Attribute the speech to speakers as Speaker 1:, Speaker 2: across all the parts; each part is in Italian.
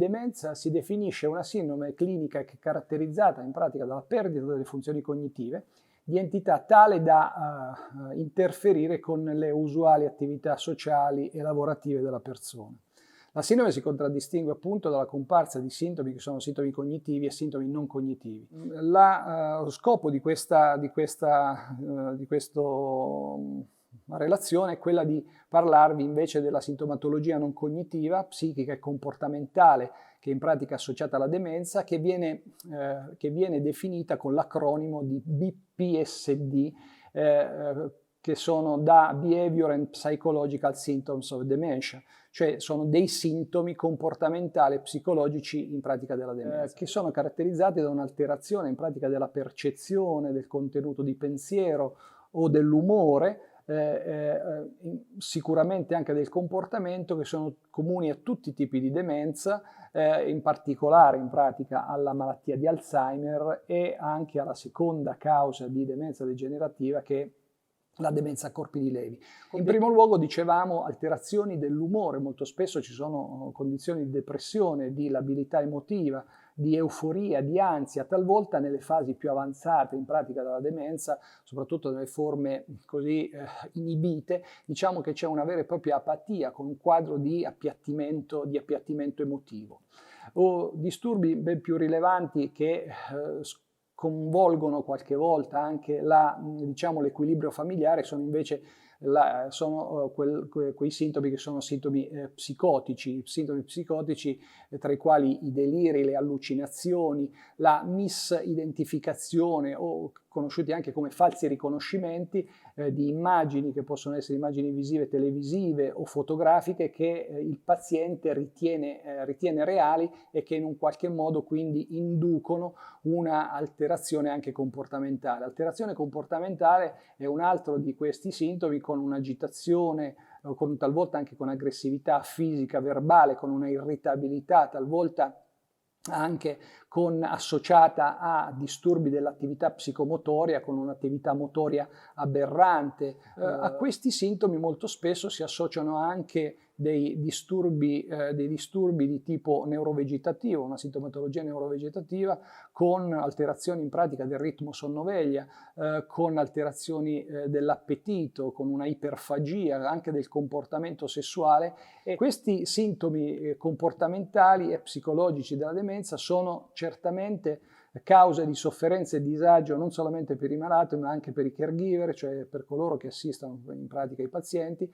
Speaker 1: demenza si definisce una sindrome clinica che è caratterizzata in pratica dalla perdita delle funzioni cognitive di entità tale da interferire con le usuali attività sociali e lavorative della persona. La sindrome si contraddistingue appunto dalla comparsa di sintomi che sono sintomi cognitivi e sintomi non cognitivi. Lo scopo di questa relazione è quella di parlarvi invece della sintomatologia non cognitiva, psichica e comportamentale, che in pratica è associata alla demenza, che viene definita con l'acronimo di BPSD, che sono da Behavior and Psychological Symptoms of Dementia, cioè sono dei sintomi comportamentali e psicologici in pratica della demenza, che sono caratterizzati da un'alterazione in pratica della percezione, del contenuto di pensiero o dell'umore, sicuramente anche del comportamento, che sono comuni a tutti i tipi di demenza, in particolare in pratica alla malattia di Alzheimer e anche alla seconda causa di demenza degenerativa, che è la demenza a corpi di Levi. In primo luogo, dicevamo, alterazioni dell'umore. Molto spesso ci sono condizioni di depressione, di labilità emotiva, di euforia, di ansia, talvolta nelle fasi più avanzate in pratica della demenza, soprattutto nelle forme così inibite, diciamo che c'è una vera e propria apatia con un quadro di appiattimento emotivo. O disturbi ben più rilevanti che sconvolgono qualche volta anche l'equilibrio familiare sono invece quei sintomi che sono sintomi psicotici, tra i quali i deliri, le allucinazioni, la misidentificazione o conosciuti anche come falsi riconoscimenti di immagini che possono essere immagini visive, televisive o fotografiche che il paziente ritiene reali e che in un qualche modo quindi inducono una alterazione anche comportamentale. Alterazione comportamentale è un altro di questi sintomi, con un'agitazione, talvolta anche con aggressività fisica, verbale, con una irritabilità, talvolta anche associata a disturbi dell'attività psicomotoria, con un'attività motoria aberrante. A questi sintomi molto spesso si associano anche dei disturbi di tipo neurovegetativo, una sintomatologia neurovegetativa con alterazioni in pratica del ritmo sonno-veglia, con alterazioni dell'appetito, con una iperfagia, anche del comportamento sessuale. E questi sintomi comportamentali e psicologici della demenza sono certamente cause di sofferenza e disagio non solamente per i malati ma anche per i caregiver, cioè per coloro che assistono in pratica i pazienti,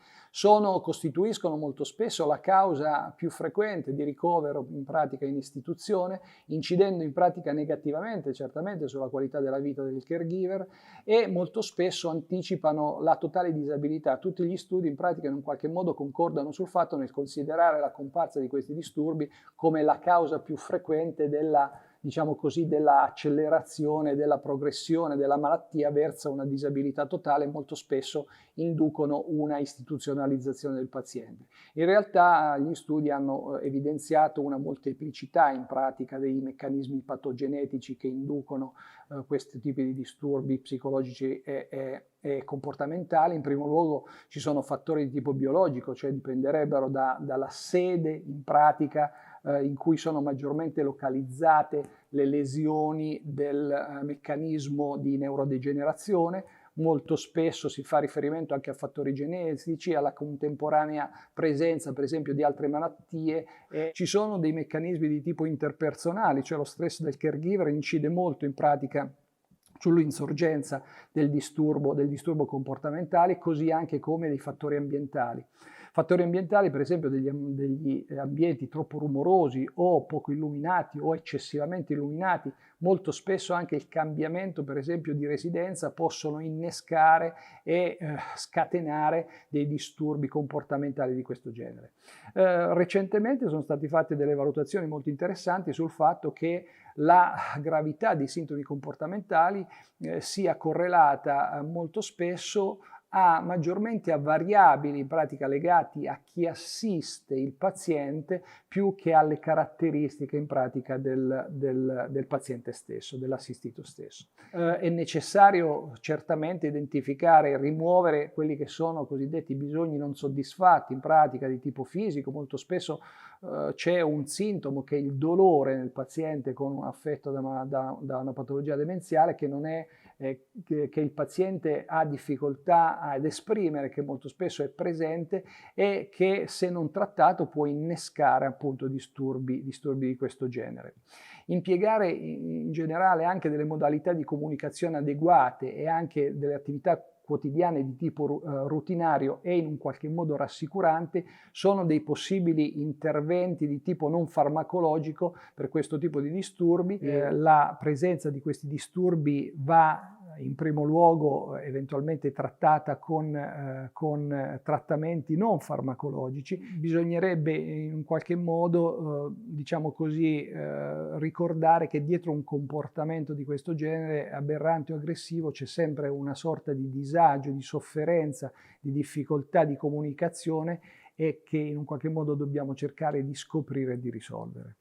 Speaker 1: costituiscono molto spesso la causa più frequente di ricovero in pratica in istituzione, incidendo in pratica negativamente certamente sulla qualità della vita del caregiver e molto spesso anticipano la totale disabilità. Tutti gli studi in pratica in un qualche modo concordano sul fatto nel considerare la comparsa di questi disturbi come la causa più frequente dell'accelerazione, della progressione della malattia verso una disabilità totale. Molto spesso inducono una istituzionalizzazione del paziente. In realtà gli studi hanno evidenziato una molteplicità in pratica dei meccanismi patogenetici che inducono questi tipi di disturbi psicologici e comportamentali. In primo luogo ci sono fattori di tipo biologico, cioè dipenderebbero dalla sede in pratica in cui sono maggiormente localizzate le lesioni del meccanismo di neurodegenerazione. Molto spesso si fa riferimento anche a fattori genetici, alla contemporanea presenza per esempio di altre malattie. Ci sono dei meccanismi di tipo interpersonali, cioè lo stress del caregiver incide molto in pratica sull'insorgenza del disturbo comportamentale, così anche come dei fattori ambientali. Fattori ambientali, per esempio, degli ambienti troppo rumorosi o poco illuminati o eccessivamente illuminati, molto spesso anche il cambiamento, per esempio, di residenza possono innescare e scatenare dei disturbi comportamentali di questo genere. Recentemente sono state fatte delle valutazioni molto interessanti sul fatto che la gravità dei sintomi comportamentali sia correlata molto spesso maggiormente a variabili in pratica legati a chi assiste il paziente più che alle caratteristiche in pratica del paziente stesso, dell'assistito stesso. È necessario certamente identificare e rimuovere quelli che sono cosiddetti bisogni non soddisfatti in pratica di tipo fisico. Molto spesso c'è un sintomo che è il dolore nel paziente con un affetto da una patologia demenziale che non è che il paziente ha difficoltà ad esprimere, che molto spesso è presente e che se non trattato può innescare appunto disturbi di questo genere. Impiegare in generale anche delle modalità di comunicazione adeguate e anche delle attività quotidiane di tipo rutinario e in un qualche modo rassicurante sono dei possibili interventi di tipo non farmacologico per questo tipo di disturbi. La presenza di questi disturbi va in primo luogo eventualmente trattata con trattamenti non farmacologici. Bisognerebbe in un qualche modo, diciamo così, ricordare che dietro un comportamento di questo genere aberrante o aggressivo c'è sempre una sorta di disagio, di sofferenza, di difficoltà di comunicazione e che in un qualche modo dobbiamo cercare di scoprire e di risolvere.